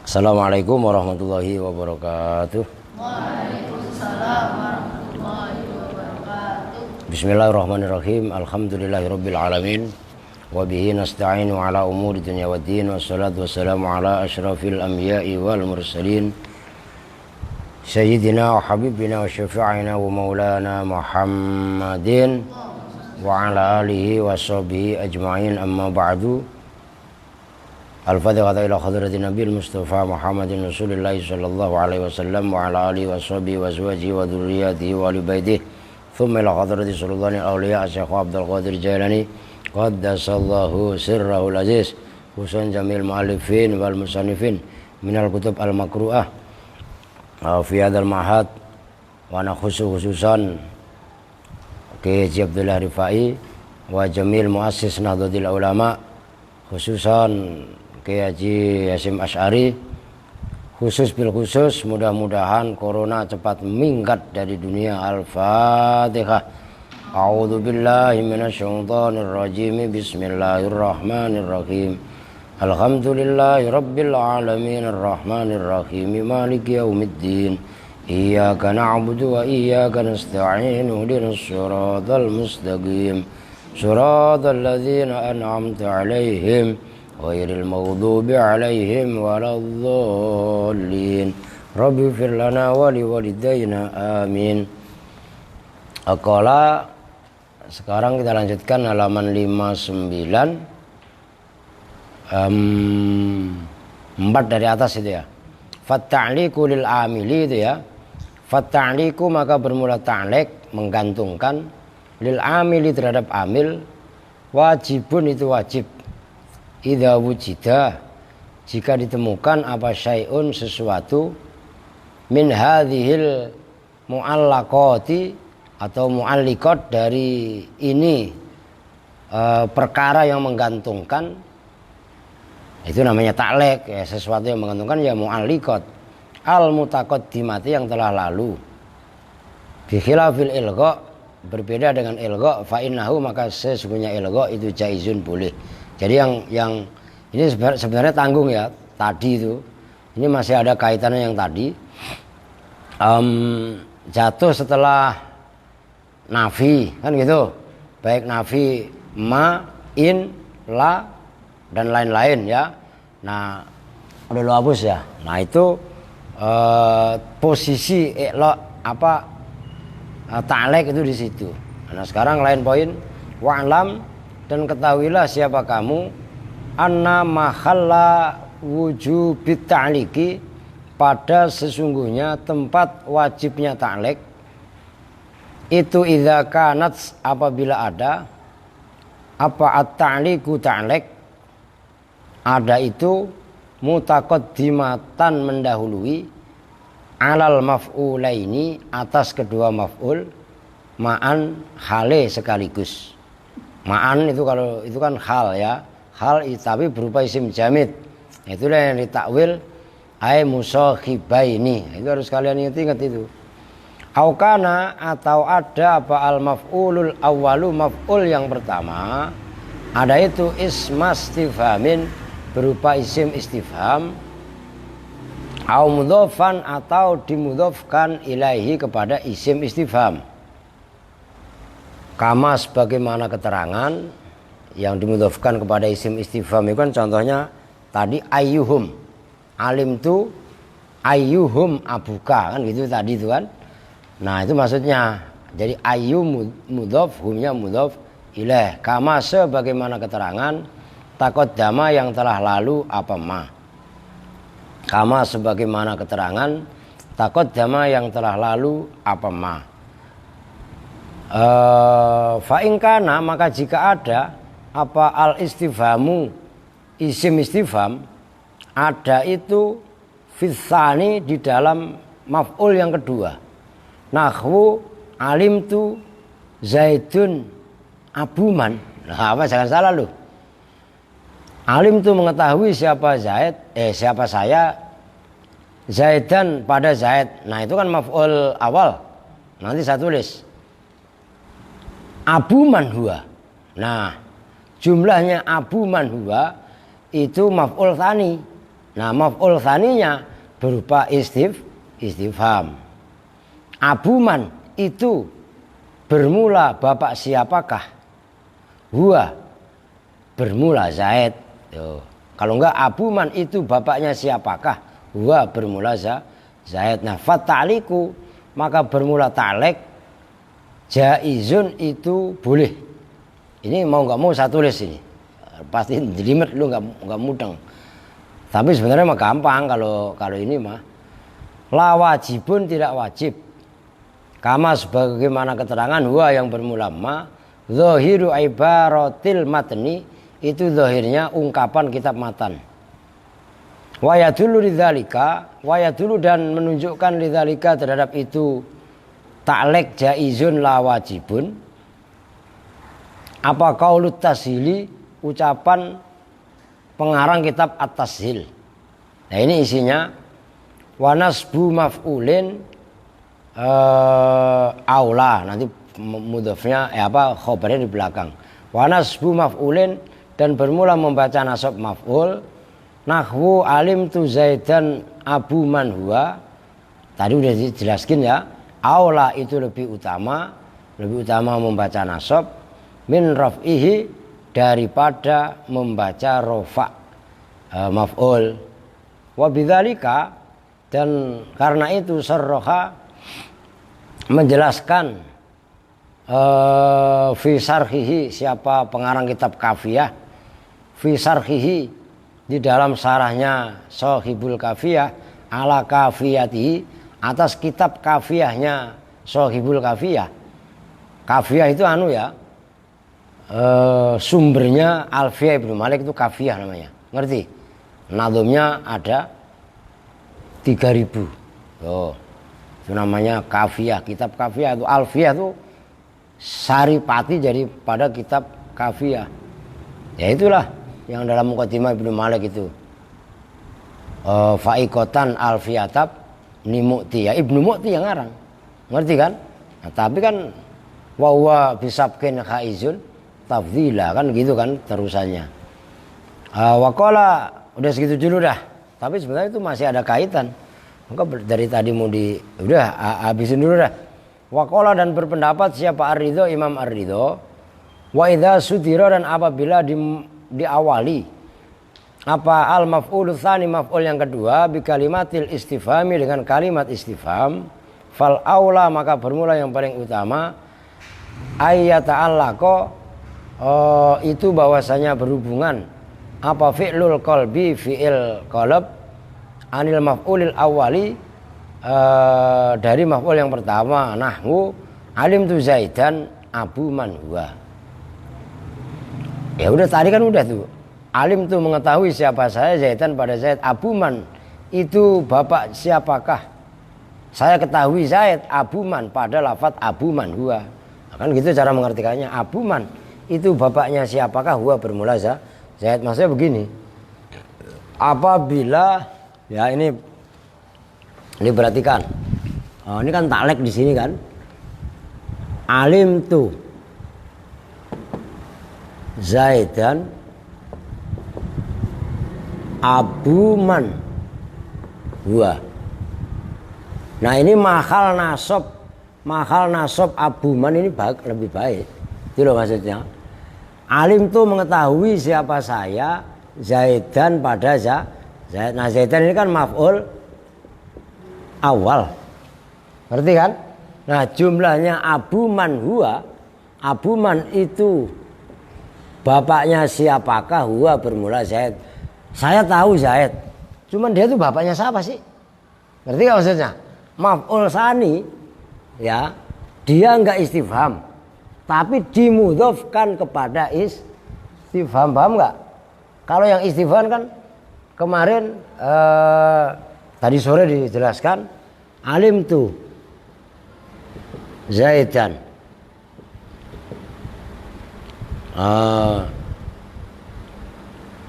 Assalamualaikum warahmatullahi wabarakatuh. Waalaikumsalam warahmatullahi wabarakatuh. Bismillahirrahmanirrahim. Alhamdulillahirabbil alamin. Wa bihi nasta'inu ala umuri dunya waddin. Wassalatu wassalamu ala asyrafil anbiya'i wal mursalin. Sayyidina wa habibina wa syafi'ina wa maulana Muhammadin wa ala alihi wa sahbihi ajma'in, amma ba'du. Al-Fatihah ila hadratin Nabil Mustafa Muhammadin Rasulillah sallallahu alaihi wasallam wa ala alihi wa sahbihi wa azwajihi wa dzurriyyatihi wa ali baitihi. Thumma ila hadrati sultanil awliya Syekh Abdul Qadir Jailani qaddasallahu sirrahul aziz, khususan jamil mu'allifin wal musannifin minal kutub al-makru'ah fi hadzal ma'had, wa ana khususan Kiai Abdullah Rifai wa jamil muassis Nahdlatul Ulama, khususan Kiai Haji Hasyim Asy'ari. Khusus bil khusus, mudah-mudahan corona cepat minggat dari dunia. Al-Fatihah. A'udzu billahi minasyaitonir rajim. Bismillahirrahmanirrahim. Alhamdulillahi rabbil alamin arrahmanir rahim maliki yaumiddin. Iyyaka na'budu wa iyyaka nasta'in. Ihdinas siratal mustaqim. Siratal ladzina an'amta 'alaihim ghairil maghdubi 'alaihim waladdallin. Rabbighfir lana wa liwalidayna amin. Aqala. Sekarang kita lanjutkan halaman 59, 4 dari atas itu ya. Fatta'liqu lil amili itu ya. Fatta'liqu maka bermula ta'liq, menggantungkan, lil amili terhadap amil, wajibun itu wajib. Idza wujida, jika ditemukan apa syai'un sesuatu, min hadhil mu'allaqati atau mu'alliqat dari ini perkara yang menggantungkan, itu namanya ta'liq ya. Sesuatu yang menggantungkan ya mu'alliqat al mutaqaddimati yang telah lalu. Bi khilafil ilgha, berbeda dengan ilgha, fa innahu maka sesungguhnya ilgha itu jaizun, boleh. Jadi yang ini sebenarnya tanggung ya, tadi itu. Ini masih ada kaitannya yang tadi. Jatuh setelah nafi, kan gitu. Baik nafi ma, in, la dan lain-lain ya. Nah, udah lo hapus ya. Nah, itu posisi ta'liq itu di situ. Nah, sekarang lain poin, wa'lam, dan ketahuilah siapa kamu, anna mahalla wujubit ta'liqi, pada sesungguhnya tempat wajibnya ta'liq itu idza kanat, apabila ada apa at-ta'liqu ta'liq, ada itu mutaqaddimatan mendahului, alal maf'ulaini atas kedua maf'ul, ma'an hale sekaligus. Ma'an itu kalau itu kan hal ya, hal tapi berupa isim jamid. Itulah yang ditakwil ay musakhibaini. Itu harus kalian ingat itu. Aukana, atau ada apa al maf'ulul awwalu, maf'ul yang pertama ada itu isma istifhamin, berupa isim istifham, au mudhofan, atau dimudhofkan ilaihi kepada isim istifham. Kama sebagaimana keterangan yang dimudhofkan kepada isim istifham itu kan contohnya tadi ayyuhum, alimtu ayyuhum abuka, kan gitu tadi itu kan. Nah, itu maksudnya. Jadi ayyu mudhof, humnya mudhof ilaih. Kama sebagaimana keterangan taqaddama yang telah lalu apa ma. Kama sebagaimana keterangan taqaddama yang telah lalu apa ma. Fa'inkana, maka jika ada apa al istifhamu, isim istifham, ada itu fitsani, di dalam maf'ul yang kedua. Nahwu alimtu zaidun abuman. Nah, apa, jangan salah loh. Alimtu mengetahui siapa Zaid, siapa saya, Zaidan pada Zaid. Nah, itu kan maf'ul awal. Nanti saya tulis Abu man huwa. Nah, jumlahnya Abu man huwa itu maf'ul tsani. Nah, maf'ul tsaninya berupa istifham. Abuman itu bermula bapak siapakah? Huwa bermula Zaid. Tuh. Kalau enggak abuman itu bapaknya siapakah? Huwa bermula Zaid. Nah, fata'liku maka bermula ta'lek jaizun itu boleh. Ini mau nggak mau saya tulis ini. Pasti jelimet lu nggak mudeng. Tapi sebenarnya mah gampang kalau ini mah. La wajibun tidak wajib. Kama sebagaimana keterangan huwa yang bermula ma, zahiru ibaratil matni itu zahirnya ungkapan kitab matan. Wa yadullu lidzalika, wa yadullu dan menunjukkan lidzalika terhadap itu ta'lek jaizun la wajibun. Apa qaulut tashili, ucapan pengarang kitab At-Tashil. Nah, ini isinya wa nasbu maf'ulin aula, nanti mudhofnya khobarnya di belakang. Wa nasbu maf'ulin dan bermula membaca nasab maf'ul. Nahwu alim tu Zaidan abu man huwa. Tadi udah dijelaskan ya. Aula itu lebih utama membaca nasab min raf'ihi daripada membaca rofa maf'ul. Wa bidzalika dan karena itu sarraha menjelaskan fi sarhihi, siapa pengarang kitab Kafiyah, fi sarhihi di dalam sarahnya Shahibul Kafiyah ala kafiyati, atas kitab kafiyahnya Shahibul Kafiyah. Kafiyah itu sumbernya Alfiyah Ibnu Malik itu kafiyah namanya, ngerti? Nadumnya ada 3000. Oh, itu namanya kafiyah. Kitab kafiyah itu Alfiyah itu saripati jadi pada kitab kafiyah. Ya itulah yang dalam Muqaddimah Ibnu Malik itu. Faikotan Alfiyatab ni Mu'ti, ya Ibnu Mu'ti yang ngarang. Ngerti kan? Nah, tapi kan wa huwa bisabkin khaizun tafdhila, kan gitu kan terusannya. Waqala udah segitu dulu dah. Tapi sebenarnya itu masih ada kaitan. Maka dari tadi mau udah habisin dulu dah. Waqala dan berpendapat siapa Ar-Ridho, Imam Ar-Ridho. Wa idza sudira dan apabila diawali apa al maf'ul tsani, maf'ul yang kedua bi kalimatil istifhami dengan kalimat istifham, fal aula maka bermula yang paling utama ayyata'allaqa itu bahwasanya berhubungan apa fi'lul qalbi, fi'il qalb anil maf'ulil awali dari maf'ul yang pertama. Nahwu alim tu Zaidan abu man huwa. Ya udah tadi kan udah tuh. Alim tu mengetahui siapa saya, Zaidan pada Zaid, abu man itu bapak siapakah? Saya ketahui Zaid abu man pada lafaz abu man huwa. Kan gitu cara mengartikannya. Abu man itu bapaknya siapakah? Huwa bermula Zaid. Maksudnya begini. Apabila ya ini perhatikan. Oh, ini kan taklek di sini kan. Alim tu Zaidan abu man huwa. Nah, ini mahal nasab abu man ini lebih baik. Itu loh maksudnya. Alim tu mengetahui siapa saya, Zaidan pada Zaid. Nah, Zaidan ini kan maf'ul awal. Ngerti kan? Nah, jumlahnya abu man huwa. Abu man itu bapaknya siapakah? Huwa bermula Zaid. Saya tahu Zaid. Cuman dia tuh bapaknya siapa sih? Ngerti gak maksudnya? Maf'ul tsani ya, dia enggak istifham, tapi dimudhofkan kepada istifham. Paham enggak? Kalau yang istifham kan kemarin tadi sore dijelaskan alim tu Zaidan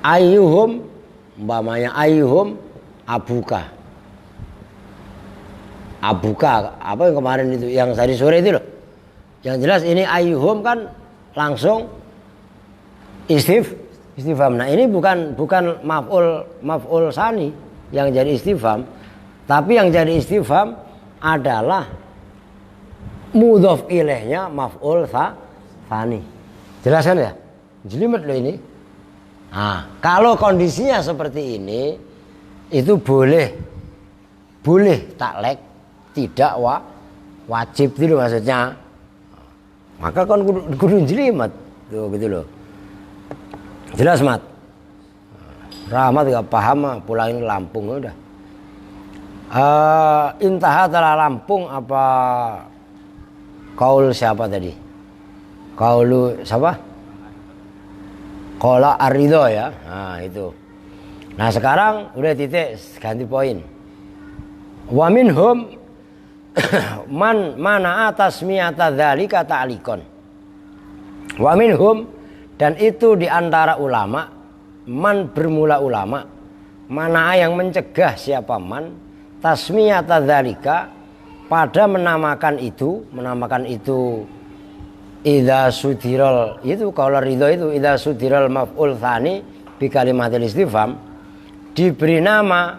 ayyuhum, umpamanya ayyuhum abuka apa yang kemarin itu yang tadi sore itu loh. Yang jelas ini ayyuhum kan langsung istifham. Nah, ini bukan maf'ul sani yang jadi istifham, tapi yang jadi istifham adalah mudhof ilaihnya maf'ul tsani. Jelas kan ya? Jelimet loh ini. Nah, kalau kondisinya seperti ini itu boleh taklek, tidak wajib itu maksudnya. Maka kan kudu jelimet tuh gitu loh. Jelas Mat? Rahmat gak paham mah pulangin ke Lampung udah. Intaha telah Lampung apa kaul siapa tadi? Kaulu siapa? Qala Ar-Ridho ya. Nah itu. Nah sekarang udah titik ganti poin. Wa minhum mana tasmiyata dzalika ta'likon. Wa minhum, dan itu di antara ulama, man bermula ulama, mana yang mencegah siapa man tasmiyata dzalika pada menamakan itu idza sudiral, itu kalau ridho itu idza sudiral maf'ul tsani bi kalimatil istifham, diberi nama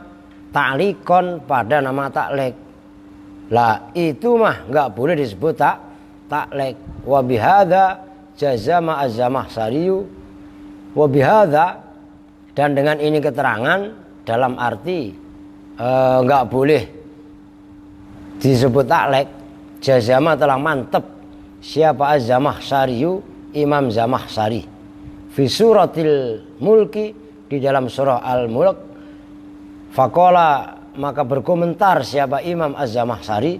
ta'likon pada nama taklek. Lah itu mah enggak boleh disebut taklek. Wa bihadza jazama az-Zamakhsyari wa bihadza, dan dengan ini keterangan dalam arti enggak boleh disebut taklek. Jazama telah mantep siapa az-Zamakhsyari, Imam Zamakhsyari, fi suratil mulki, di dalam surah Al-Mulk. Faqala, maka berkomentar siapa Imam Az-Zamakhsyari.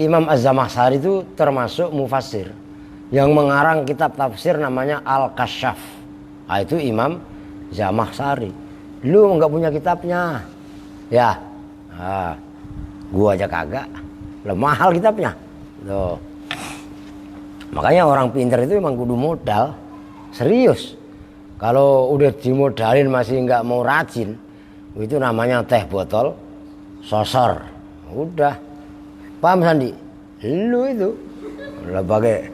Imam Az-Zamakhsyari itu termasuk mufassir yang mengarang kitab tafsir namanya Al-Kasyaf. Nah, itu Imam Zamakhsyari. Lu enggak punya kitabnya ya? Nah, gua aja kagak. Lah mahal kitabnya tuh. Makanya orang pintar itu emang kudu modal serius. Kalau udah dimodalin masih nggak mau rajin, itu namanya teh botol sosor. Udah, paham Sandi? Lu itu lah pakai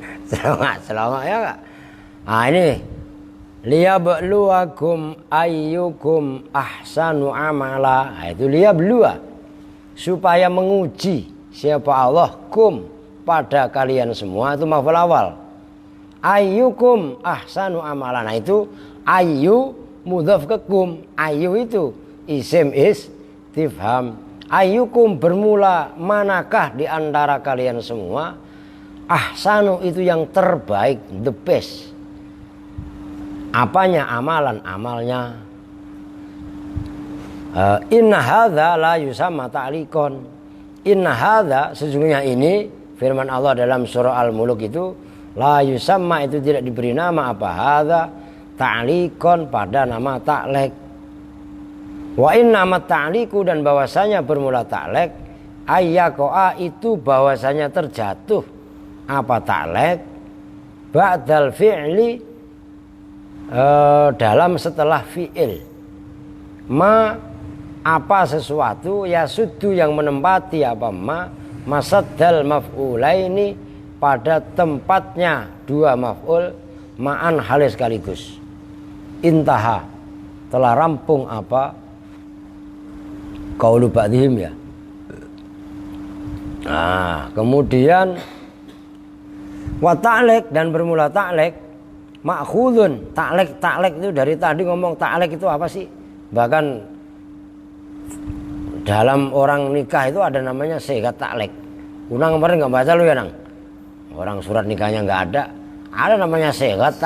celongak ya nggak? Nah ini liyabluwakum ayyukum ahsanu amala. Nah, itu liyabluwa, supaya menguji siapa Allah kum pada kalian semua, itu maf'ul awal. Ayyukum ahsanu amala. Nah itu ayyu mudhaf ke kum. Ayyu itu isim istifham. Ayyukum bermula manakah di antara kalian semua. Ahsanu itu yang terbaik, the best. Apanya? Amalan, amalnya. Inna hadza la yusamma ta'likon. Inna hadza, sesungguhnya ini firman Allah dalam surah Al-Mulk itu, la yusamma itu tidak diberi nama apa hadza ta'likon pada nama taklek. Wa inna ma ta'liku, dan bahwasanya bermula taklek, ayyaqa itu bahwasanya terjatuh apa taklek ba'dal fi'li, dalam setelah fi'il, ma apa sesuatu, yasuddu yang menempati apa masaddal maf'ulaini pada tempatnya dua maf'ul ma'an halis sekaligus. Intaha telah rampung apa qaulu ba'dihim ya. Nah, kemudian wa ta'lek, dan bermula ta'lek ma'khudun. Taklek itu dari tadi ngomong taklek itu apa sih? Bahkan dalam orang nikah itu ada namanya segat taklek. Unang kemarin nggak baca lu ya nang? Orang surat nikahnya nggak ada. Ada namanya segat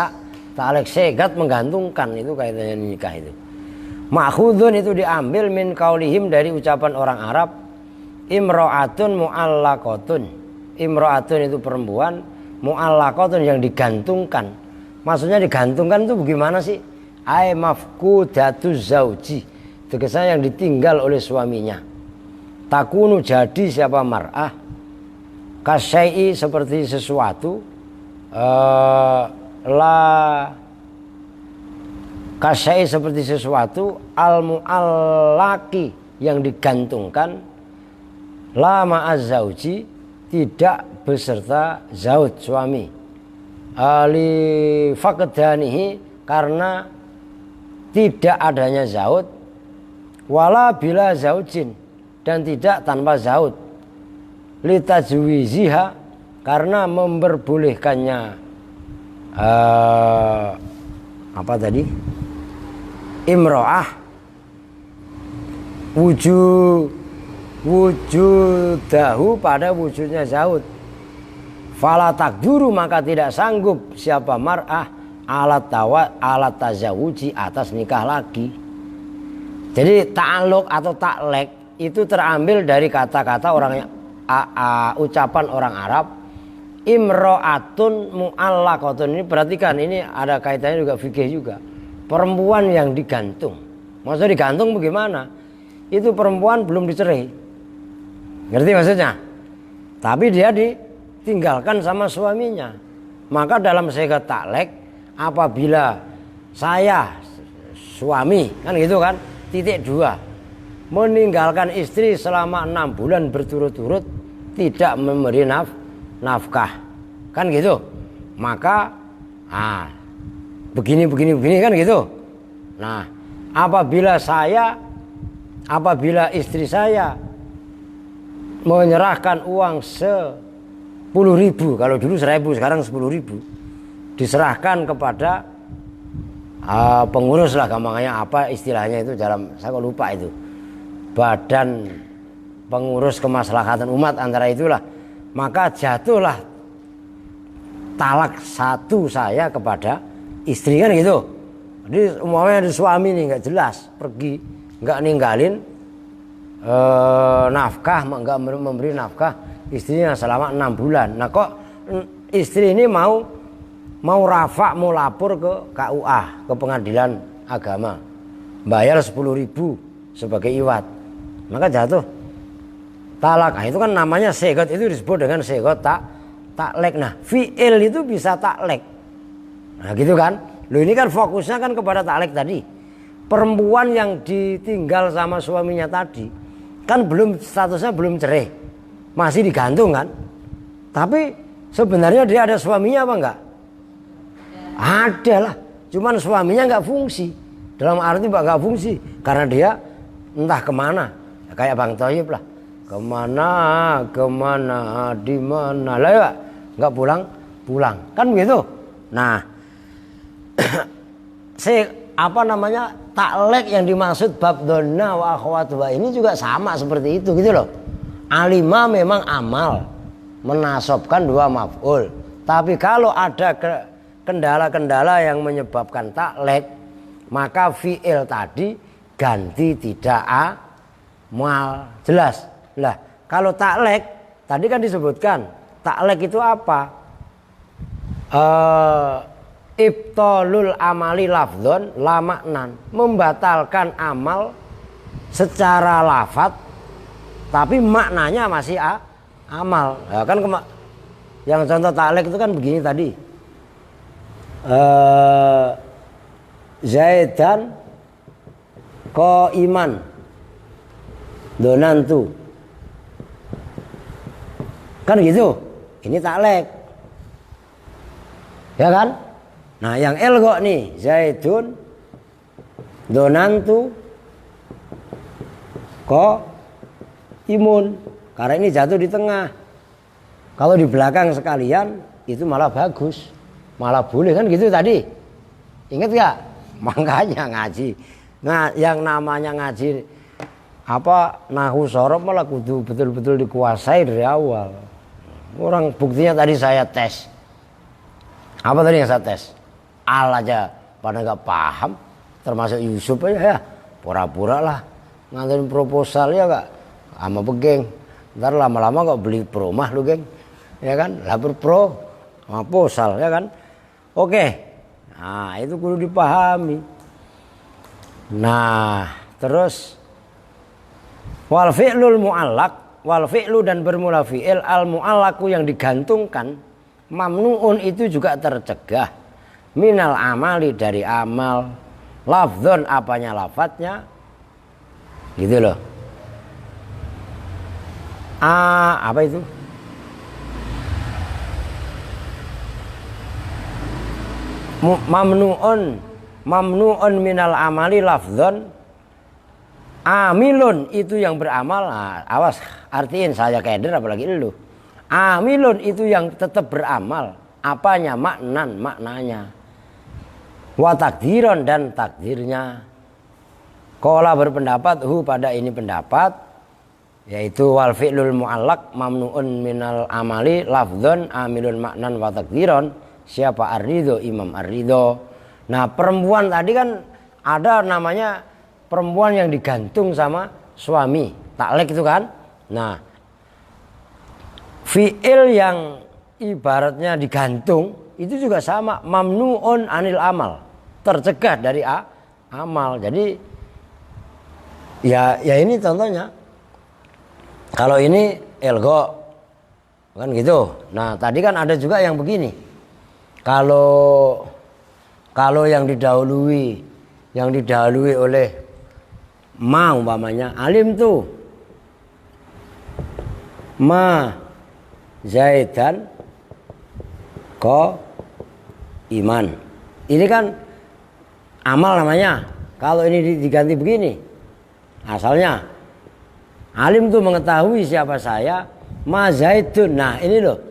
taklek, segat menggantungkan, itu kaitannya nikah itu. Ma'khudun itu diambil min kaulihim, dari ucapan orang Arab. Imro'atun mu'allaqatun. Imro'atun itu perempuan, mu'allaqatun yang digantungkan. Maksudnya digantungkan itu bagaimana sih? Ai mafkudatuz zauji, tegasnya yang ditinggal oleh suaminya. Takunu jadi siapa mar'ah, kasyai seperti sesuatu, kasyai seperti sesuatu, al mu'allaki yang digantungkan, la ma'az zauji tidak beserta zaud suami, ali faqdanihi karena tidak adanya zaud, wala bila zaujin, dan tidak tanpa zaud, litajwiziha, karena memperbolehkannya apa tadi, imro'ah, wujudahu, pada wujudnya zaud. Fala takduru, maka tidak sanggup siapa mar'ah alat tazawuji, atas nikah lagi. Jadi ta'aluk atau taklek itu terambil dari kata-kata orang ucapan orang Arab, imro'atun mu'allaqatun. Ini perhatikan, ini ada kaitannya juga fikih juga. Perempuan yang digantung. Maksudnya digantung bagaimana? Itu perempuan belum dicerai. Ngerti maksudnya? Tapi dia ditinggalkan sama suaminya. Maka dalam sigat taklek, apabila saya suami, kan gitu kan, titik 2, meninggalkan istri selama 6 bulan berturut-turut, tidak memberi nafkah, kan gitu, maka begini kan gitu. Nah, apabila istri saya menyerahkan uang 10.000, kalau dulu 1.000, sekarang 10.000, diserahkan kepada pengurus lah, gampangnya apa istilahnya itu, dalam saya kok lupa itu, badan pengurus kemaslahatan umat antara itulah, maka jatuhlah talak 1 saya kepada istri, kan gitu. Jadi umpamanya ada suami nih nggak jelas pergi, nggak ninggalin nafkah, nggak memberi nafkah istrinya selama 6 bulan. Nah kok istri ini mau lapor ke KUA, ke pengadilan agama, bayar 10.000 sebagai iwat, maka jatuh talak. Nah, itu kan namanya sigot, itu disebut dengan sigot taklek. Nah, fi'il itu bisa taklek. Nah, gitu kan. Loh, ini kan fokusnya kan kepada taklek tadi. Perempuan yang ditinggal sama suaminya tadi kan statusnya belum cerai, masih digantung kan. Tapi sebenarnya dia ada suaminya apa enggak? Ada lah, cuman suaminya enggak fungsi. Dalam arti enggak fungsi karena dia entah kemana, kayak Bang Thoyib lah, kemana, di mana lah ya, nggak pulang, kan begitu. Nah, taklek yang dimaksud bab donna wa akhwatuha ini juga sama seperti itu gitu loh. Alima memang amal, menasobkan 2 maf'ul. Tapi kalau ada kendala-kendala yang menyebabkan taklek, maka fi'il tadi ganti tidak amal. Jelas? Lah, kalau taklek tadi kan disebutkan, taklek itu apa? Ibtalul amali lafdzon la maknan, membatalkan amal secara lafadz tapi maknanya masih amal. Ya kan yang contoh taklek itu kan begini tadi. Zaidan qaiman donantu, kan gitu. Ini taklek, ya kan? Nah, yang elgo nih, Zaidun donantu imun, karena ini jatuh di tengah. Kalau di belakang sekalian itu malah bagus, malah boleh, kan gitu tadi. Ingat gak? Makanya ngaji. Nah, yang namanya ngaji nahu sorob malah kudu betul-betul dikuasai dari awal. Orang buktinya tadi saya tes. Apa tadi yang saya tes? Al aja pada nggak paham, termasuk Yusuf aja ya, pura-pura lah nganterin proposal ya kak, sama begeng. Ntar lama-lama kok beli promah lu geng, ya kan? Lapor pro sama posal, ya kan? Oke, nah itu kudu dipahami. Nah terus wal fi'lul mu'allaq, wal fi'lu dan bermula fi'il al mu'allaqu yang digantungkan, mamnuun itu juga tercegah, minal amali dari amal, lafdzon apanya lafadznya, gitu loh. Apa itu? mamnu'un minal amali lafdzon, amilun itu yang beramal. Nah, awas artiin, saya keder apalagi lu. Amilun itu yang tetap beramal, apanya? Maknanya. Wa takdiron dan takdirnya. Qala berpendapat pada ini pendapat, yaitu wal fi'lul mu'allaq mamnu'un minal amali lafdzon amilun maknan wa takdiron. Siapa? Ar-Ridho, Imam Ar-Ridho. Nah, perempuan tadi kan ada namanya perempuan yang digantung sama suami, taklek itu kan. Nah, fi'il yang ibaratnya digantung itu juga sama, mamnu'un anil amal, tercegah dari amal. Jadi ya ini contohnya. Kalau ini ilgho kan gitu. Nah, tadi kan ada juga yang begini. Kalau yang didahului oleh ma umpamanya, alim tuh ma Zaidan ko iman. Ini kan amal namanya. Kalau ini diganti begini, asalnya alim tuh mengetahui siapa saya, ma Zaidun. Nah, ini loh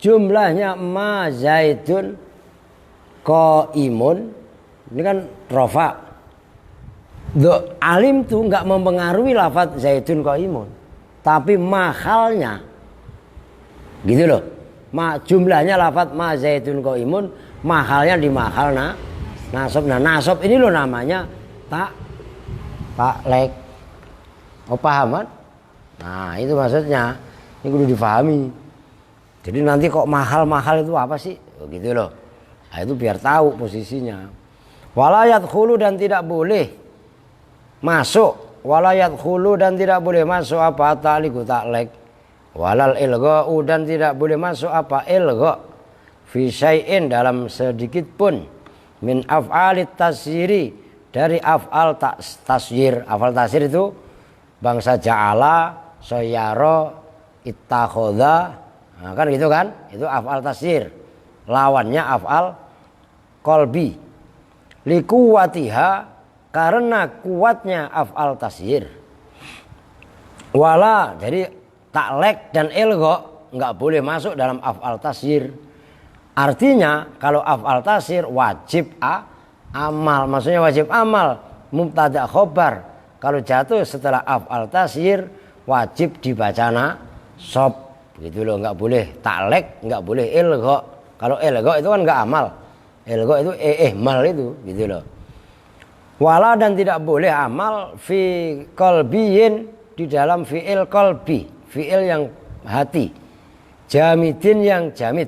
jumlahnya ma Zaidun ko imun. Ini kan rofa. Alim tuh nggak mempengaruhi lafadz Zaidun ko imun, tapi mahalnya gitu loh. Jumlahnya lafadz ma Zaidun ko imun, mahalnya di mahal nasab. Nah, nasab ini loh namanya taklek. Oh, paham kan? Nah, itu maksudnya. Ini kudu difahami. Jadi nanti kok mahal-mahal itu apa sih? Oh, gitu loh. Nah, itu biar tahu posisinya. Walayat khulu dan tidak boleh masuk. Walayat khulu dan tidak boleh masuk apa? Ta'liqu taklek. Walal ilgha'u dan tidak boleh masuk apa? Ilgha'. Fi syai'in dalam sedikit pun. Min af'alit tasyiri, dari af'al tasyir. Af'al tasyir itu bangsa ja'ala, soyaro, ittakhadha. Nah, kan gitu kan? Itu af'al tasyir. Lawannya af'al qalbi. Likuwatiha, karena kuatnya af'al tasyir. Wala, jadi taklek dan ilgha enggak boleh masuk dalam af'al tasyir. Artinya kalau af'al tasyir wajib amal. Maksudnya wajib amal, mubtada khobar. Kalau jatuh setelah af'al tasyir wajib dibaca nasab. Gitu loh, enggak boleh taklek, enggak boleh ilgha. Kalau ilgha itu kan enggak amal. Ilgha itu ihmal itu, gitu loh. Wala dan tidak boleh amal fi qalbiyin, di dalam fi'il qalbi, fi'il yang hati. Jamidin yang jamid.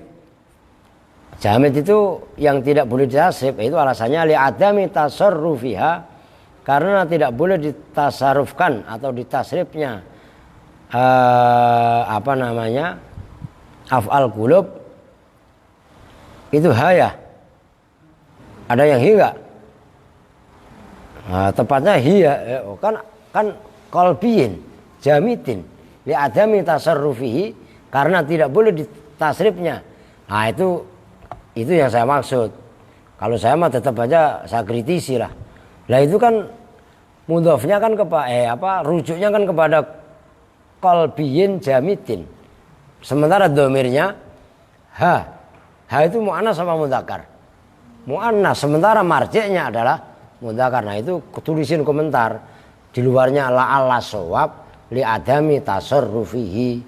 Jamid itu yang tidak boleh ditasrif, itu alasannya li'adami tasarrufiha, karena tidak boleh ditasarrufkan atau ditasrifnya af'al qulub itu haya. Ada yang hi enggak? Nah, tepatnya hiya kan qalbiyin jamidin li'adami tasarrufihi, karena tidak boleh ditasrifnya. Nah, itu yang saya maksud. Kalau saya mah tetap aja saya kritisi lah. Lah itu kan mudhofnya kan rujuknya kan kepada qalbiyin jamidin. Sementara domirnya ha itu muannas sama mudzakkar? Muannas, sementara marji'nya adalah mudzakkar. Nah, itu tulisin komentar. Di luarnya la'alla shawab li adami tasarrufihi.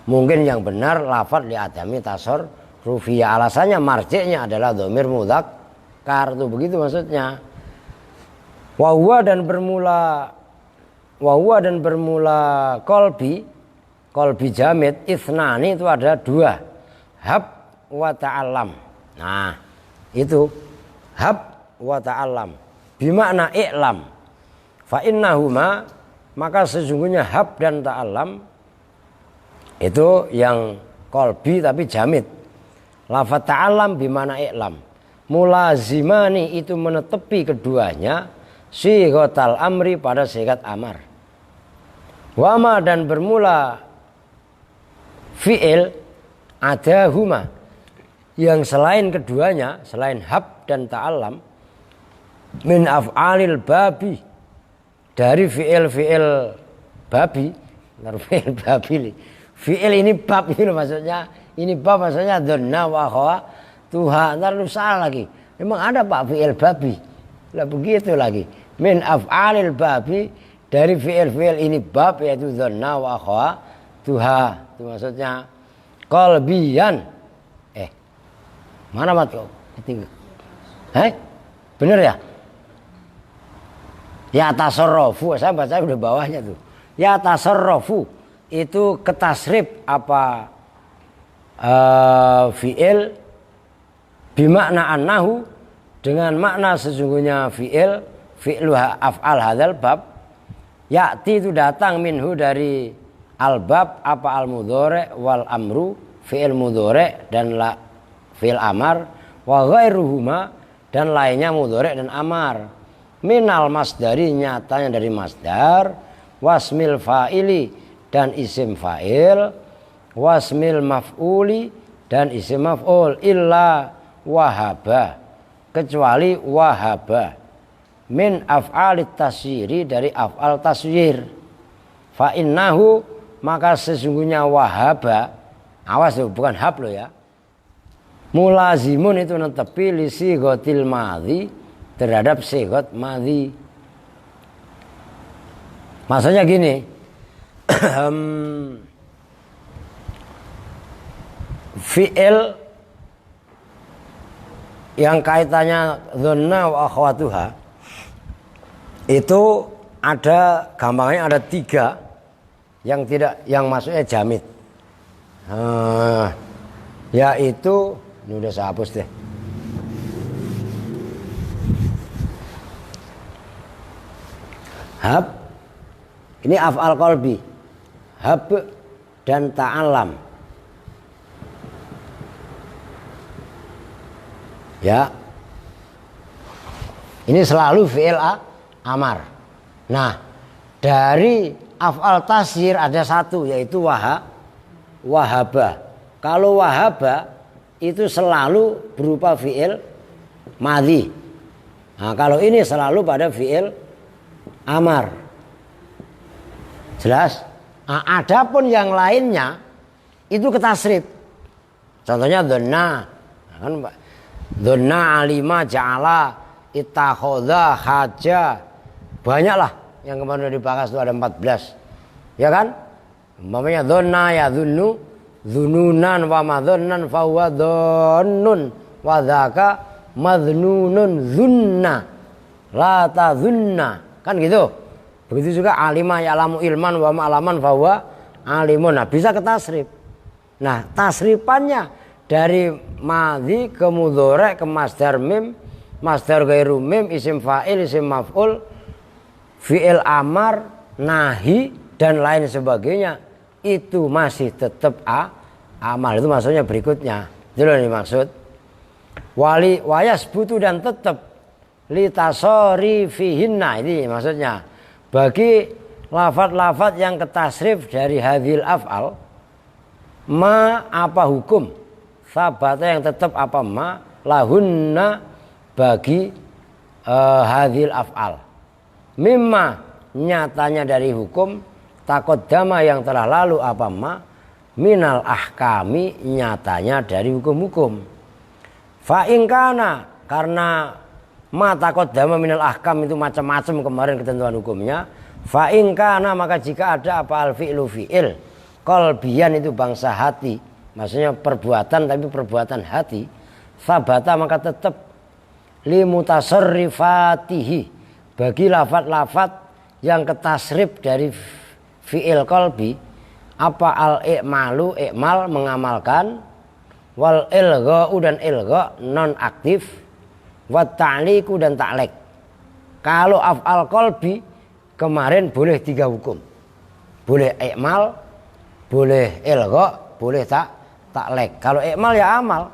Mungkin yang benar lafadz li adami tasarrufihi. Alasannya marji'nya adalah dhamir mudzakkar. Itu begitu maksudnya. Wa huwa dan bermula qalbi jamid ithnani, itu ada dua. Hab wa ta'allam. Nah, itu hab wa ta'allam bimakna i'lam. Fa innahuma, maka sesungguhnya hab dan ta'allam itu yang qalbi tapi jamid. Lafaz ta'allam bimakna i'lam. Mulazimani itu menetepi keduanya sighatal amri pada sigat amar. Wama dan bermula fi'il adahuma, yang selain keduanya, selain hab dan ta'allam, min af'alil babi, dari fi'il babi. Fi'il babi nih. Fi'il ini bab ini maksudnya. Ini bab maksudnya dhanna wa akhawatuha. Ntar lu salah lagi. Memang ada Pak fi'il babi. Lah begitu lagi. Min af'alil babi, dari fi'il ini bab, yaitu dhanna wa akhawatuha. Itu maksudnya qalbiyan. Mana mat kau? Bener ya? Ya tasarrufu, saya baca udah bawahnya tuh. Ya tasarrufu itu ketasrif apa fi'il bimakna annahu, dengan makna sesungguhnya fi'lu af'al hadzal bab, ya'ti itu datang minhu dari al-bab apa al-mudhari' wal amru, fi'il mudhari' dan fi'il amar, wa ghairuhuma dan lainnya mudhari' dan amar, minal masdari nyatanya dari masdar, wasmil fa'ili dan isim fa'il, wasmil maf'uli dan isim maf'ul, illa wahaba, kecuali wahaba, min af'alit tasyiri, dari af'al tasyir. Fa innahu, maka sesungguhnya wahaba, awas loh, bukan hab loh ya, mulazimun itu netepi li sighatil madhi, terhadap sighat madhi. Maksudnya gini, fi'il yang kaitannya dhanna wa akhawatuha itu ada gampangnya ada 3 yang maksudnya jamid, yaitu ini udah saya hapus deh. Hab, ini af'al qalbi, hab dan ta'alam. Ya, ini selalu fi'il amar. Nah, dari af'al tasyir ada 1, yaitu wahaba. Kalau wahaba itu selalu berupa fi'il madhi. Nah, kalau ini selalu pada fi'il amar. Jelas? Nah, adapun yang lainnya itu ketasrif. Contohnya dhanna. Kan dhanna alima ja'ala ittakhadha haja. Banyaklah yang kemarin dibahas itu ada 14. Ya kan? Umpamanya dhanna ya dhunnu, dhununan wa madhannan fa huwa dhannun wa dzaka madhnunun dhunna la tadhunna. Kan gitu. Begitu juga alima ya'lamu ilman wa ma'laman fa huwa alimun. Nah, bisa ketasrif. Nah, tasrifannya dari madhi ke mudhari' ke masdar mim, masdar ghairu mim, isim fa'il, isim maf'ul, fi'il amar, nahi dan lain sebagainya, itu masih tetap amal. Itu maksudnya berikutnya. Itu loh yang dimaksud. Wali wayas butuh dan tetap litasori fihinna, ini maksudnya bagi lafaz-lafaz yang ketasrif dari hadhil af'al, ma apa hukum, sabata yang tetap apa ma, lahunna bagi hadhil af'al, mimma nyatanya dari hukum, taqaddama yang telah lalu apa ma, minal ahkami nyatanya dari hukum-hukum. Fa in kana, karena ma taqaddama minal ahkam itu macam-macam kemarin ketentuan hukumnya. Fa in kana, maka jika ada apa al fi'lu fi'il qalbiyan itu bangsa hati, maksudnya perbuatan tapi perbuatan hati, sabata maka tetap li mutasarrifatihi bagi lafat-lafat yang ketasrif dari fi'il qalbi, apa al i'malu, i'mal mengamalkan, wal ilgha'u dan ilgha non aktif, wa ta'liqu dan ta'liq. Kalau af'al qalbi kemarin boleh 3 hukum. Boleh i'mal, boleh ilgha, boleh ta'liq. Kalau i'mal ya amal.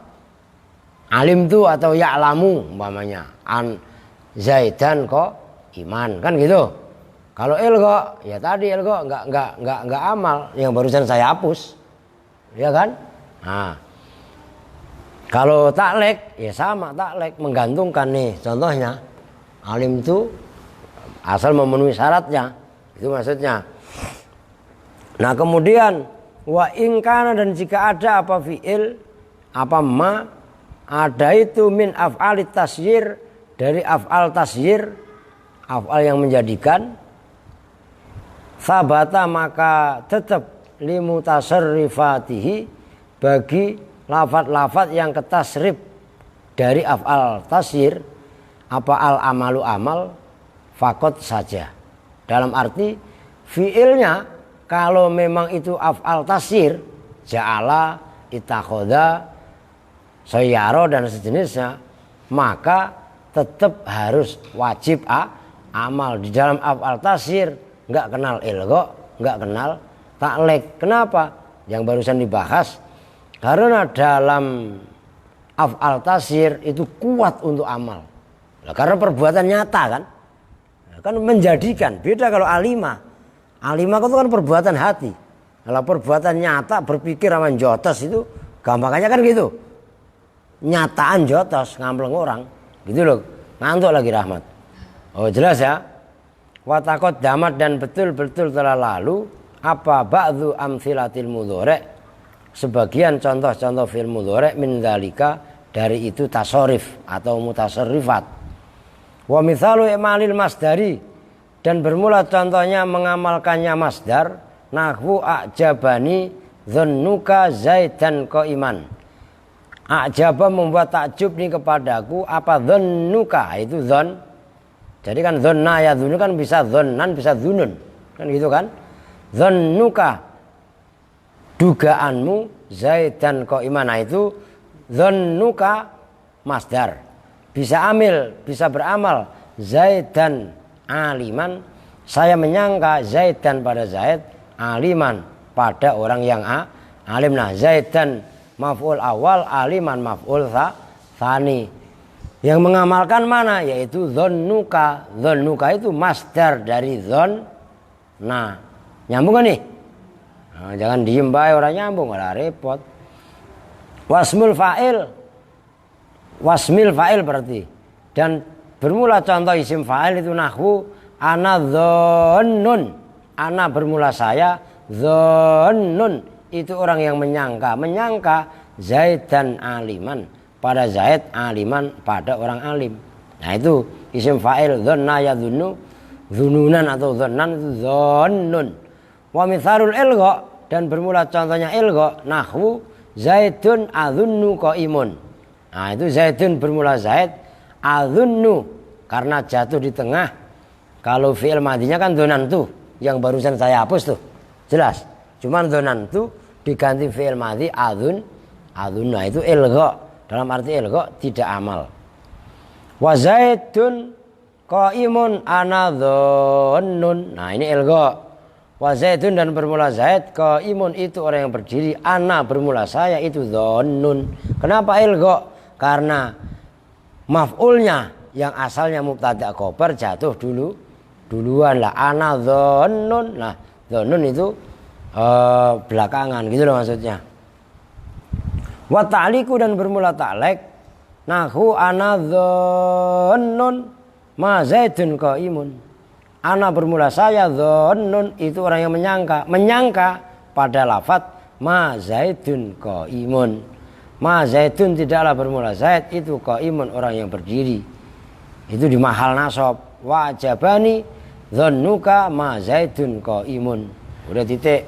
Alim tu atau ya'lamu umpamanya an Zaidan kok iman, kan gitu. Kalau ilgha ya tadi ilgha enggak amal, yang barusan saya hapus. Ya kan? Nah, kalau ta'liq ya sama, ta'liq menggantungkan nih contohnya. Alim itu asal memenuhi syaratnya. Itu maksudnya. Nah kemudian wa ingkana, dan jika ada apa fi'il apa ma ada itu min af'alit tasyir, dari af'al tasyir, af'al yang menjadikan, sabata maka tetap limutasarrifatihi, bagi lafat-lafat yang ketasrif dari af'al tasyir, apa al amalu amal, fakot saja. Dalam arti fiilnya kalau memang itu af'al tasyir, ja'ala, itakhoda, sayyaro dan sejenisnya, maka tetap harus wajib amal. Di dalam af'al tasyir nggak kenal ilgho, nggak kenal taklek. Kenapa? Yang barusan dibahas, karena dalam af'al tasyir itu kuat untuk amal. Nah, karena perbuatan nyata kan menjadikan. Beda kalau alima itu kan perbuatan hati. Kalau perbuatan nyata, berpikir sama jotos, itu gampangannya kan gitu, nyataan jotos, ngampleng orang gitu loh. Ngantuk lagi Rahmat. Oh jelas ya. Watakot damat, dan betul-betul telah lalu apa ba'du amsilatil mudhari', sebagian contoh-contoh fil mudhari' min dzalika, dari itu tasorif atau mutasarrifat. Wa mithalu i'malil masdari, dan bermula contohnya mengamalkannya masdar, nahwu a'jabani dhannuka zaidan qaiman. A'jaba membuat takjub nih kepadaku apa dhannuka, itu dhon. Jadi kan dhanna ya dhunu kan bisa dhannan bisa dhunun. Kan gitu kan? Dhannuka dugaanmu zaidan qaiman, itu dhannuka masdar. Bisa amil, bisa beramal. Zaidan aliman, saya menyangka Zaidan pada Zaid, aliman pada orang yang alim. Nah Zaidan maf'ul awal, aliman maf'ul tsani. Yang mengamalkan mana? Yaitu dhannuka. Dhannuka itu masdar dari dhon. Nah nyambung kan nih? Nah, jangan diem bae orang nyambung, malah repot. Wasmil fa'il berarti. Dan bermula contoh isim fa'il itu nahwu ana dhannun. Ana bermula saya, dhannun itu orang yang menyangka Zaidan aliman, pada Zaid, aliman pada orang alim. Nah itu isim fa'il. Dhanna ya dhunnu, dhununan atau dhannan itu dhannun. Wa mitharul ilgha, dan bermula contohnya ilgha nahwu Zaidun adhunnu qaimun. Nah itu Zaidun bermula Zaid, adhunnu karena jatuh di tengah. Kalau fi'il madinya kan dhonantu, yang barusan saya hapus tuh, jelas. Cuman dhonantu diganti fi'il madi adhunna, itu ilgha. Dalam arti ilgha tidak amal. Wa Zaidun qaimun ana dhannun. Nah ini ilgha. Wa Zaidun, dan bermula Zaid, qaimun itu orang yang berdiri, ana bermula saya itu dhannun. Kenapa ilgha? Karena maf'ulnya yang asalnya mubtada khobar jatuh duluan lah, ana dhannun. Nah dhannun itu belakangan gitu loh maksudnya. Wa ta'liku, dan bermula ta'lek nahu ana dhannun ma Zaidun qaimun. Ana bermula saya, dhannun itu orang yang menyangka pada lafaz ma Zaidun qaimun. Ma Zaidun tidaklah bermula Zaid, itu qaimun orang yang berdiri. Itu di mahal nasab. Wa ajabani dhannuka ma Zaidun qaimun. Udah titik.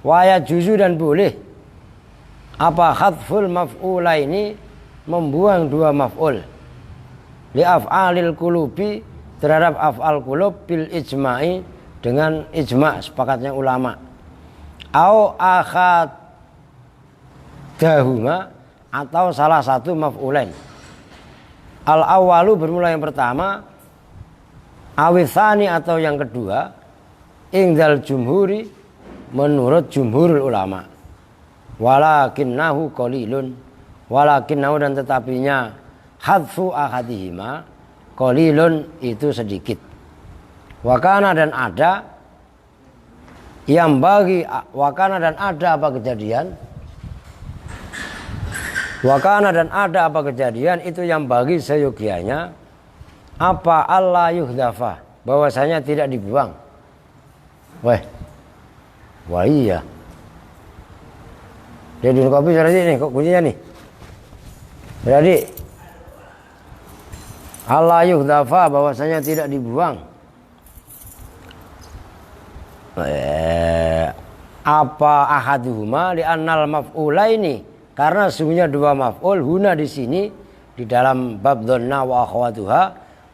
Wa yajuzu, dan boleh apa khadful maf'ula ini, membuang dua maf'ul li af'alil qulubi, terhadap af'al qulub bil ijma'i, dengan ijma' sepakatnya ulama. Au akhadahuma, atau salah satu maf'ulain. Al awalu bermula yang pertama, awitsani atau yang kedua, ingdal jumhuri menurut jumhurul ulama. Walakinnahu qalilun, walakinnahu dan tetapinya hadfu ahadihima, qalilun itu sedikit. Wakana dan ada yang bagi, wakana dan ada apa kejadian? Wakana dan ada apa kejadian itu yang bagi seyogianya Apa Allah yuhdafa, bahwasanya tidak dibuang. Wah iya. Jadi kopi berarti nih, kok kuncinya nih. Jadi Allah yuhdafa, bahwasanya tidak dibuang. Apa ahaduhuma li annal maf'ulaini, karena sungguhnya dua maf'ul huna di sini di dalam bab dhanna wa akhwatuha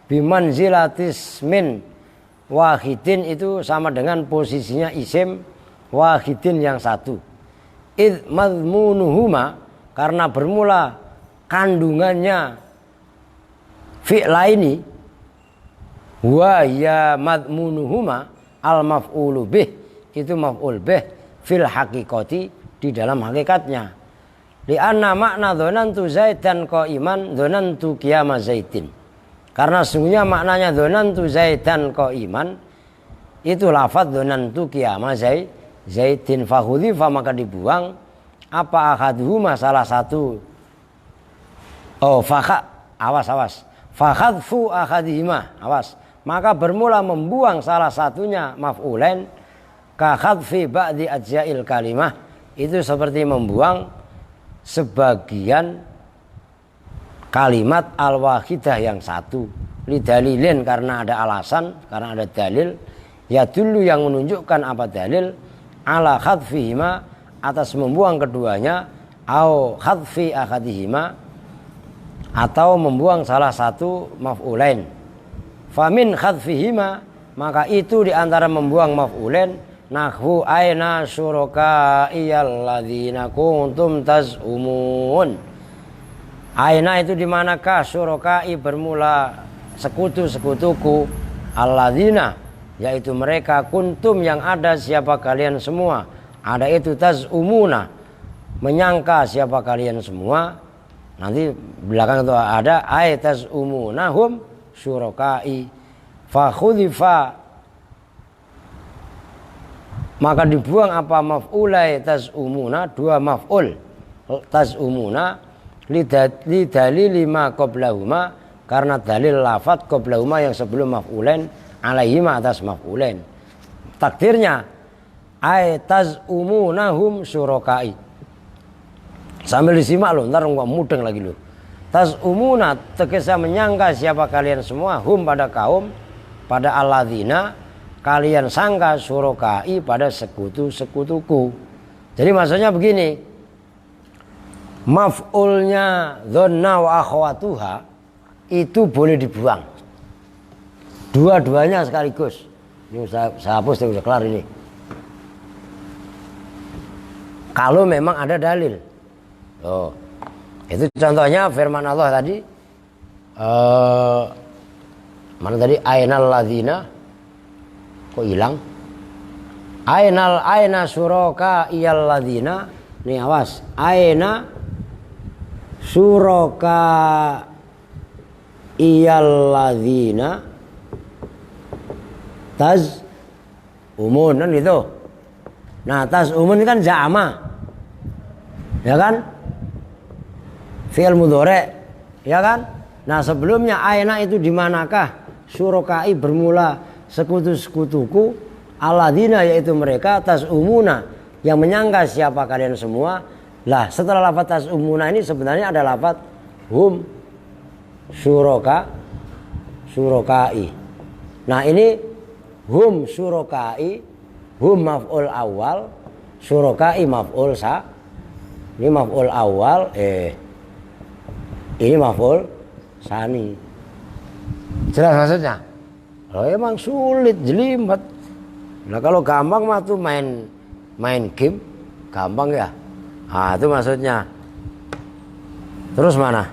bimanzilatis min wahidin, itu sama dengan posisinya isim wahidin yang satu. Id madmunuhuma, karena bermula kandungannya fi'laini, wa ya madmunuhuma al maf'ulu bih, itu maf'ul bih fil haqiqati, di dalam hakikatnya. Li'anna makna dhonantu zaidan qa'iman dhonantu qiyama zaidin, karena sungguhnya maknanya dhonantu zaidan qa'iman itu lafadz dhonantu qiyama zaidin, fahudzifa, maka dibuang apa ahaduhuma, salah satu. Awas fakhadfu ahadihima, awas, maka bermula membuang salah satunya maf'ulain ka khadfi ba'di ajza'il kalimah, itu seperti membuang sebagian kalimat al-wahidah yang satu. Lidalilin, karena ada alasan, karena ada dalil. Ya dulu, yang menunjukkan apa dalil, ala khadfihima, atas membuang keduanya, au khadfi ahadihima, atau membuang salah satu maf'ulain. Famin khadfihima, maka itu diantara membuang maf'ulain, nahwu aina syurakaiyal ladzina kuntum taz'umun. Aina itu dimanakah, syurakai bermula sekutu-sekutuku, alladzina yaitu mereka, kuntum yang ada siapa kalian semua, ada itu taz'umuna menyangka siapa kalian semua. Nanti belakang itu ada ay taz'umunahum syurakai, fakhudzifa, maka dibuang apa maf'ulai taz'umuna, dua maf'ul taz'umuna, lidalili ma qablahuma, karena dalil lafadz qablahuma yang sebelum maf'ulain, alaihima, atas maf'ulain. Takdirnya ay taz'umunahum syurakai. Sambil disimak loh, ntar nggak mudeng lagi loh. Taz'umuna, tegese menyangka siapa kalian semua, hum pada kaum, pada alladzina kalian sangka, syurakai pada sekutu-sekutuku. Jadi maksudnya begini, maf'ulnya dhanna wa akhwatuha itu boleh dibuang, dua-duanya sekaligus. Ini saya hapus, udah kelar ini. Kalau memang ada dalil. Itu contohnya firman Allah tadi, mana tadi, ainal ladzina, kok hilang, aina suraka iyal ladzina. Nih awas, aina suraka iyal ladzina taz umun, kan gitu. Nah, taz umun kan za'ama, ya kan, fi'il mudhari', ya kan. Nah, sebelumnya aina itu dimanakah, syurakai bermula sekutu-sekutuku, alladzina yaitu mereka, taz'umuna yang menyangka siapa kalian semua. Lah, setelah lafaz taz'umuna ini sebenarnya ada lafaz hum syurakai. Nah, ini hum syurakai, hum maf'ul awal, syurakai maf'ul ini maf'ul awal, ini maf'ul sani. Jelas maksudnya? Emang sulit, jelimet. Nah, kalau gampang mah tuh main game, gampang ya. Nah, itu maksudnya. Terus mana?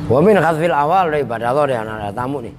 Wa min khadfil awal, dari ibadah Allah, ada tamu nih.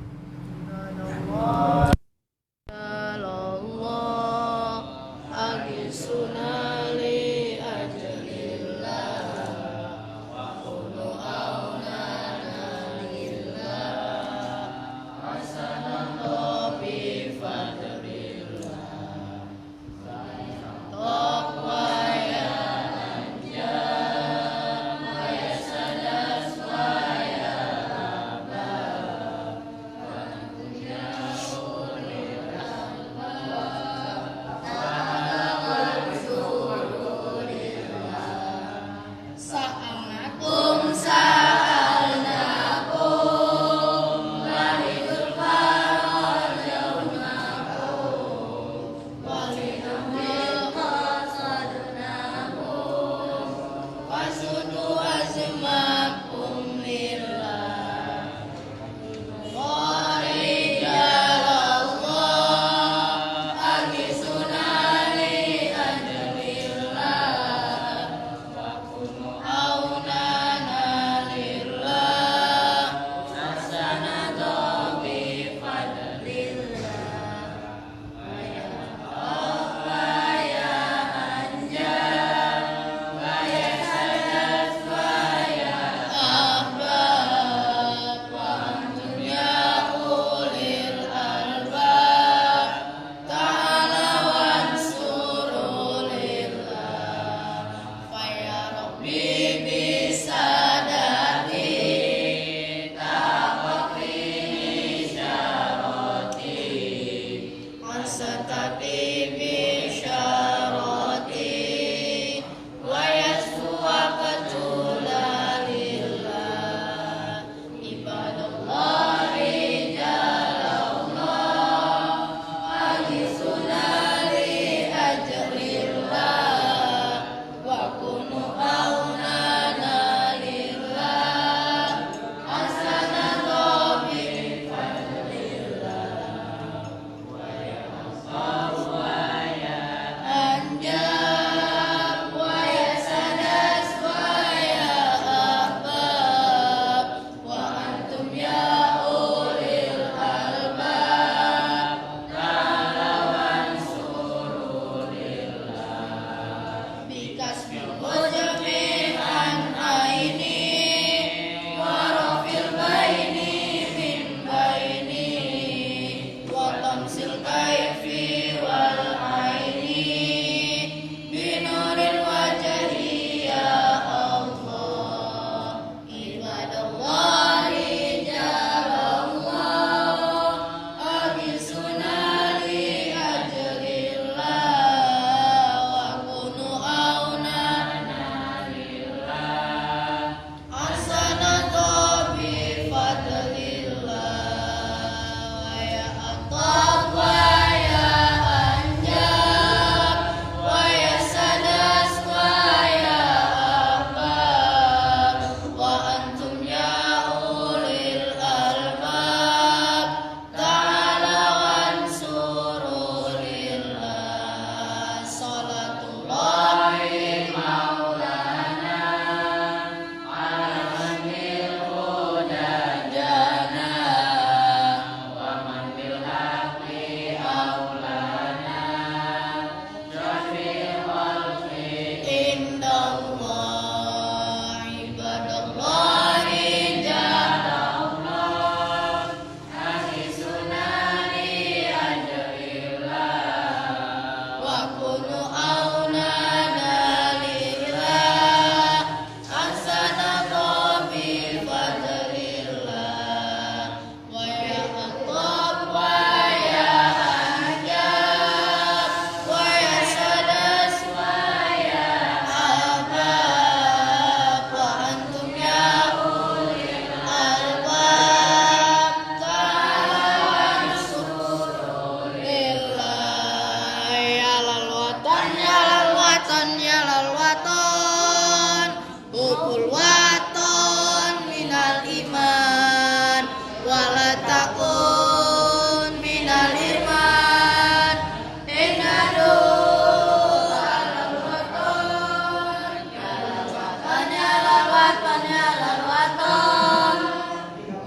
watan yalal waton hubul waton minal iman wala takun minal iman inadu alal waton yalal waton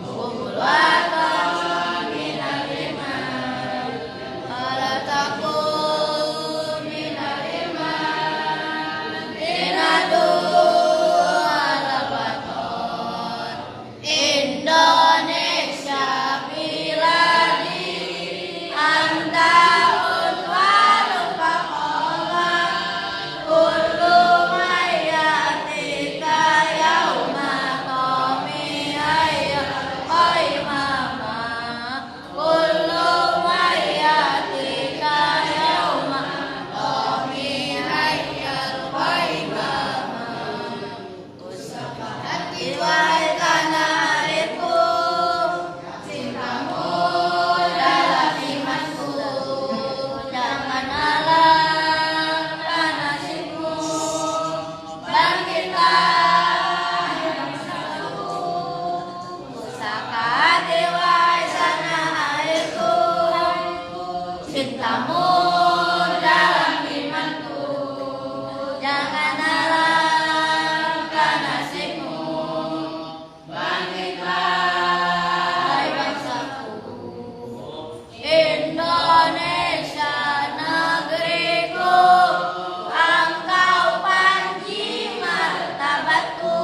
hubul waton minal iman wala takun minal iman inadu alal waton Indonesia biladi anta unwanul faqola kullu mayatika yauma qami ayya qaimama kullu mayatika yauma qami ayya qaimama hati wahai tanah airku cintamu dalam imanku jangan alangkan nasibmu bangkitlah bersamaku pusaka hati wahai tanah airku cintamu dalam imanku jangan alangkan nasibmu bangkitlah bangsaku Indonesia negeriku engkau panji martabatku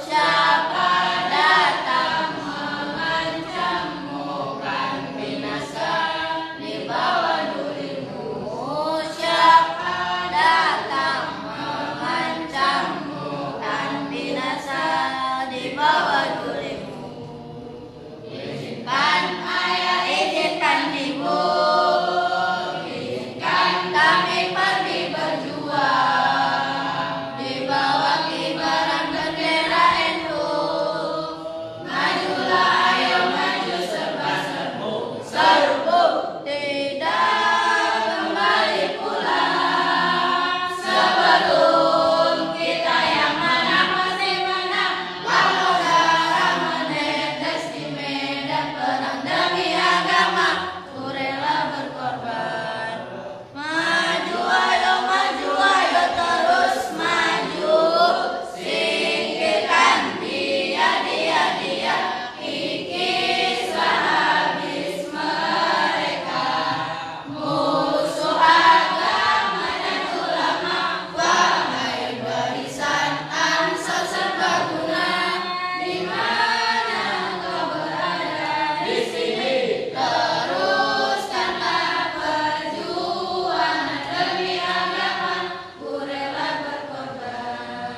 siapa datang mengancammu kan binasa di bawah durimu siapa datang mengancammu kan binasa di bawah durimu izinkan ayah izinkan ibu izinkan kami pergi berjuang di bawah kibaran bendera NU majulah ayo maju serbu tidak kembali pulang sebelum kita yang menang pasti menang walau darah menetes di medan perang demi agama ku rela berkorban maju ayo terus maju singkirkan dia kikislah habis mereka musuh agama dan ulama wahai barisan ansar serbaguna di mana engkau berada di sini teruskanlah perjuangan demi agama ku rela berkorban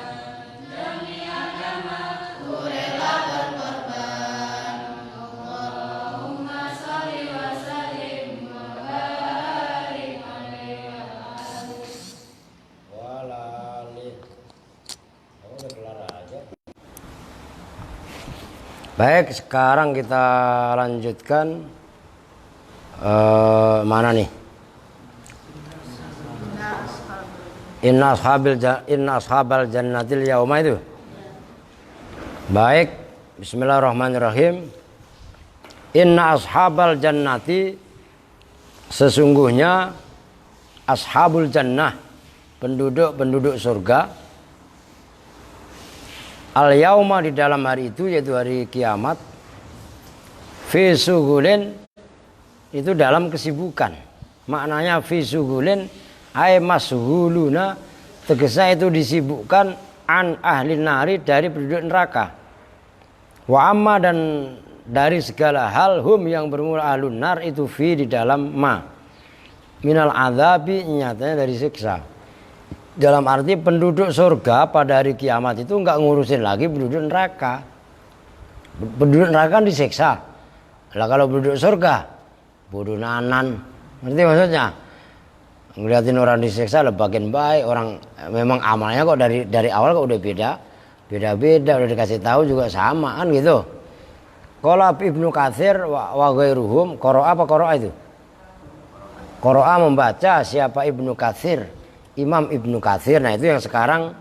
demi agama ku rela berkorban Allahumma sholli wa sallim wa barik alaihi Walali. Kamu udah kelar aja. Baik, sekarang kita lanjutkan mana nih? Inna ashabal jannatil yauma itu. Baik, bismillahirrahmanirrahim. Inna ashabal jannati, sesungguhnya ashabul jannah, penduduk surga, al yauma di dalam hari itu yaitu hari kiamat, fi sugulin itu dalam kesibukan. Maknanya fi sugulin ay mashuluna, tegasnya itu disibukkan an ahli nari, dari penduduk neraka. Wa amma, dan dari segala hal hum yang bermula ahlun nar itu fi di dalam ma minal azabi, nyatanya dari siksa. Dalam arti penduduk surga pada hari kiamat itu enggak ngurusin lagi penduduk neraka. Penduduk neraka kan disiksa. Lah kalau penduduk surga bodoh nanan, ngerti maksudnya? Ngeliatin orang disiksa lebakin baik, orang memang amalnya kok dari awal kok udah beda-beda, udah dikasih tahu juga sama kan gitu. Qala Ibnu Katsir wa ghairuhum, qara'a apa qara'a itu? Qara'a membaca, siapa Ibnu Katsir Imam Ibnu Katsir. Nah itu yang sekarang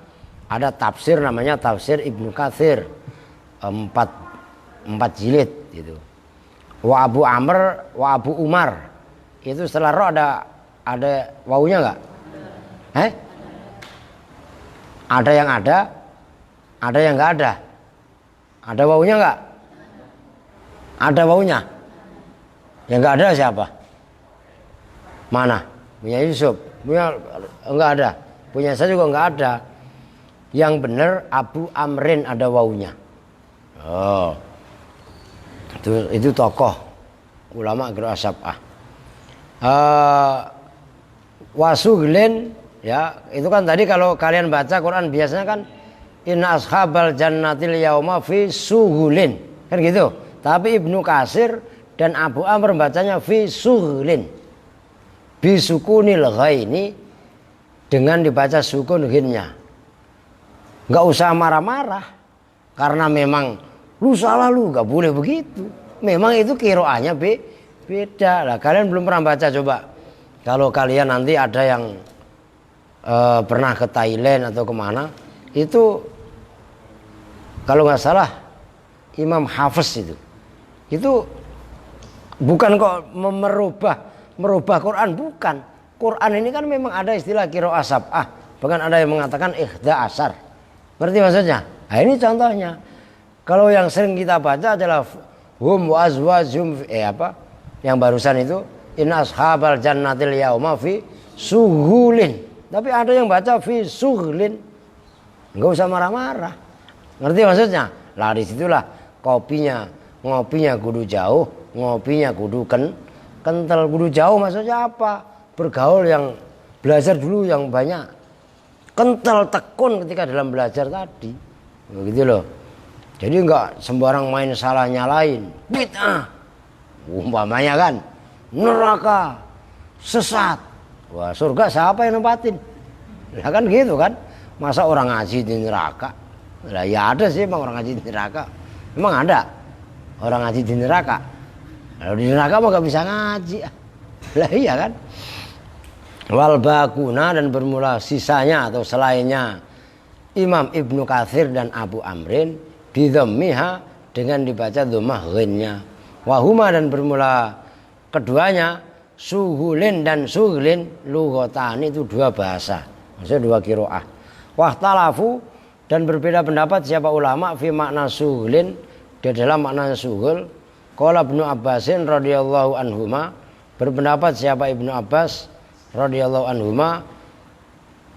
ada tafsir namanya tafsir Ibnu Katsir, 4 jilid gitu. Wa Abu Amr wa Abu Umar itu setelah ro ada wawunya nggak? Ada yang ada yang nggak ada. Ada wawunya nggak? Ada wawunya. Yang nggak ada siapa? Mana? Punya Yusuf. Punya nggak ada. Punya saya juga nggak ada. Yang benar Abu Amrin ada wawunya. Oh, itu tokoh ulama qiraah sab'ah. Wasuglin ya, itu kan tadi kalau kalian baca Quran biasanya kan inna ashabal jannatil yauma fi sughulin kan gitu. Tapi Ibnu Katsir dan Abu Amr bacanya fi sughlin bisukunil ghaini dengan dibaca sukun ghinnya. Nggak usah marah-marah karena memang lu salah, lu nggak boleh begitu. Memang itu qiraahnya beda lah. Kalian belum pernah baca, coba kalau kalian nanti ada yang pernah ke Thailand atau kemana, itu kalau nggak salah Imam Hafiz itu bukan kok merubah Quran, bukan. Quran ini kan memang ada istilah qiraah sab'ah, bahkan ada yang mengatakan ikhda asar. Ngerti maksudnya? Nah ini contohnya. Kalau yang sering kita baca adalah hum wa azwajum yang barusan itu inna ashabal jannatil yauma fi sughulin. Tapi ada yang baca fi sughlin. Enggak usah marah-marah. Ngerti maksudnya? Lah disitulah ngopinya kudu jauh, ngopinya kudu kental, kudu jauh. Maksudnya apa? Bergaul yang belajar dulu yang banyak, kental tekun ketika dalam belajar tadi, begitu loh. Jadi enggak sembarang main salah nyalain, bid'ah, umpamanya kan, neraka, sesat, wah surga siapa yang nempatin? Lah kan gitu kan, masa orang ngaji di neraka? Lah ya ada sih emang orang ngaji di neraka, emang ada orang ngaji di neraka. Kalau di neraka mah gak bisa ngaji, lah iya kan? Wal bakuna dan bermula sisanya atau selainnya Imam Ibnu Katsir dan Abu Amrin bidhammiha dengan dibaca dhammah ghinnya. Wahuma dan bermula keduanya sughulin dan sughlin lughatan itu dua bahasa, maksudnya dua qiraah. Wahtalafu dan berbeda pendapat siapa ulama fi makna sughlin di dalam makna sughul. Qala Ibnu Abbasin radhiyallahu anhuma, berpendapat siapa Ibnu Abbas radhiyallahu anhuma,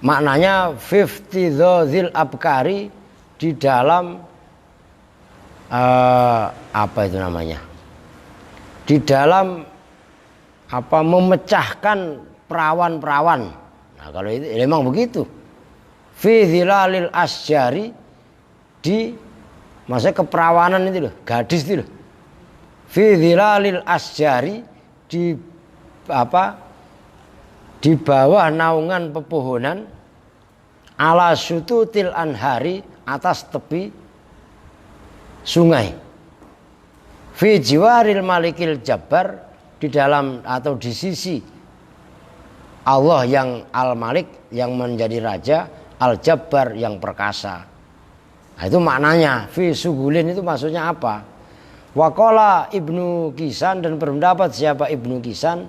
maknanya 50 dzil abkari di dalam apa itu namanya? Di dalam memecahkan perawan-perawan. Nah, kalau itu memang begitu. Fi zilalil asjari di maksudnya keperawanan itu loh, gadis itu loh. Fi zilalil asjari di di bawah naungan pepohonan ala syututil anhari atas tepi sungai. Fi jiwaril malikil jabbar di dalam atau di sisi Allah yang al-malik yang menjadi raja, al-jabbar yang perkasa. Nah, itu maknanya fi sugulin itu maksudnya apa? Waqala Ibnu Kisan dan berpendapat siapa Ibnu Kisan,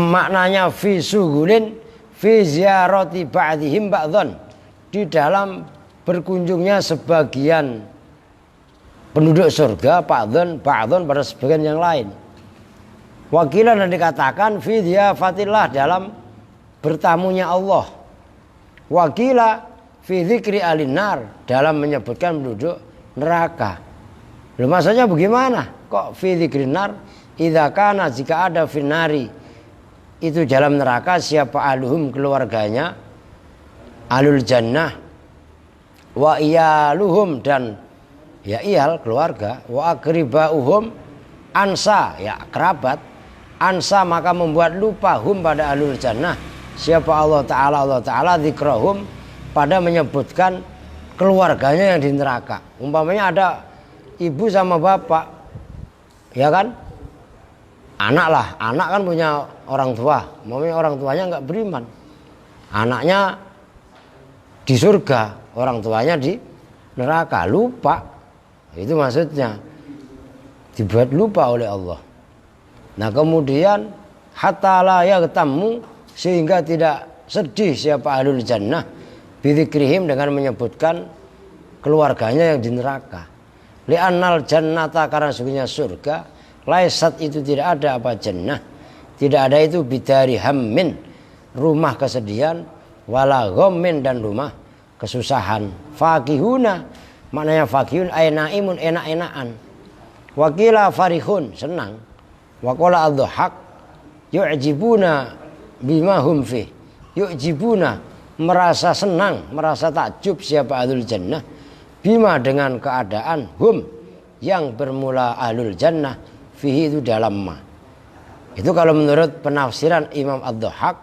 maknanya fi sugulin fi ziyarati ba'dihim ba'dhan, di dalam berkunjungnya sebagian penduduk surga ba'dhan pada sebagian yang lain. Wakilan dan dikatakan fi diyafatillah dalam bertamunya Allah. Wakila fi dzikri alinar dalam menyebutkan penduduk neraka. Loh, maksudnya bagaimana? Kok fi dzikrin nar? Idza kana jika ada finari itu dalam neraka siapa aluhum keluarganya, alul jannah, wa iyaluhum dan ya iyal keluarga, wa akribauhum ansa ya kerabat, ansa maka membuat lupa hum pada alul jannah siapa Allah Ta'ala dzikrahum pada menyebutkan keluarganya yang di neraka. Umpamanya ada ibu sama bapak, ya kan? Anak kan punya orang tua, umpamanya orang tuanya nggak beriman, Anaknya di surga, orang tuanya di neraka, lupa. Itu maksudnya, dibuat lupa oleh Allah. Nah kemudian hatta la yaghtammu, sehingga tidak sedih siapa ahlul jannah bidzikrihim, dengan menyebutkan keluarganya yang di neraka. Li'annal jannata, karena sesungguhnya surga, laisat itu tidak ada apa jannah, tidak ada itu bidari hammin, rumah kesedihan, wala ghammin, dan rumah kesusahan. Fakihuna, maknanya fakihun ay naimun, enak-enakan. Wakila farihun, senang. Waqala adhhak yu'jibuna bima hum fi. Yu'jibuna, merasa senang, merasa takjub siapa ahlul jannah, bima, dengan keadaan, hum, yang bermula ahlul jannah, fihi, itu dalam ma. Itu kalau menurut penafsiran Imam Ad-Dhahhak,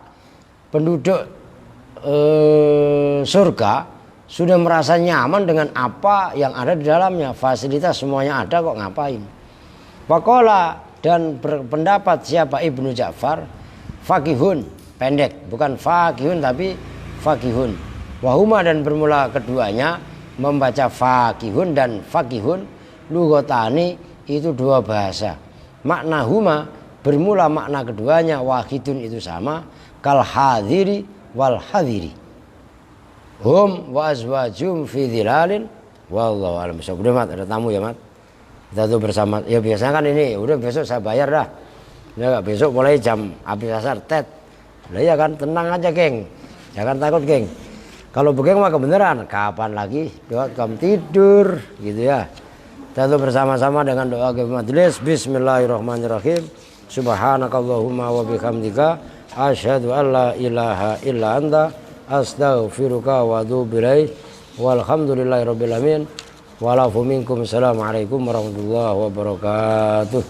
penduduk surga sudah merasa nyaman dengan apa yang ada di dalamnya, fasilitas semuanya ada, kok ngapain. Waqala, dan berpendapat siapa Ibnu Ja'far, fakihun, pendek, bukan fakihun tapi fakihun. Wahuma, dan bermula keduanya membaca fakihun dan fakihun, lughatani, itu dua bahasa. Makna huma, bermula makna keduanya, wahidun, itu sama, kal hadiri wal hadiri, hum wa azwajum fi dhilalin, wallahu a'lam bishawab. Udah Mat, ada tamu ya Mat, kita tuh bersama. Ya biasanya kan ini, udah besok saya bayar dah. Ya besok mulai jam habis asar tet. Lah ya kan, tenang aja geng, jangan takut geng. Kalau begeng mah kebenaran, kapan lagi .com tidur gitu ya. Kita tuh bersama-sama dengan doa majelis. Bismillahirrahmanirrahim. Subhanakallahumma wa bihamdika asyhadu an la ilaha illa anta astaghfiruka wa atubu ilaik. Walhamdulillahirabbil alamin. Walafu minkum. Assalamualaikum warahmatullahi wabarakatuh.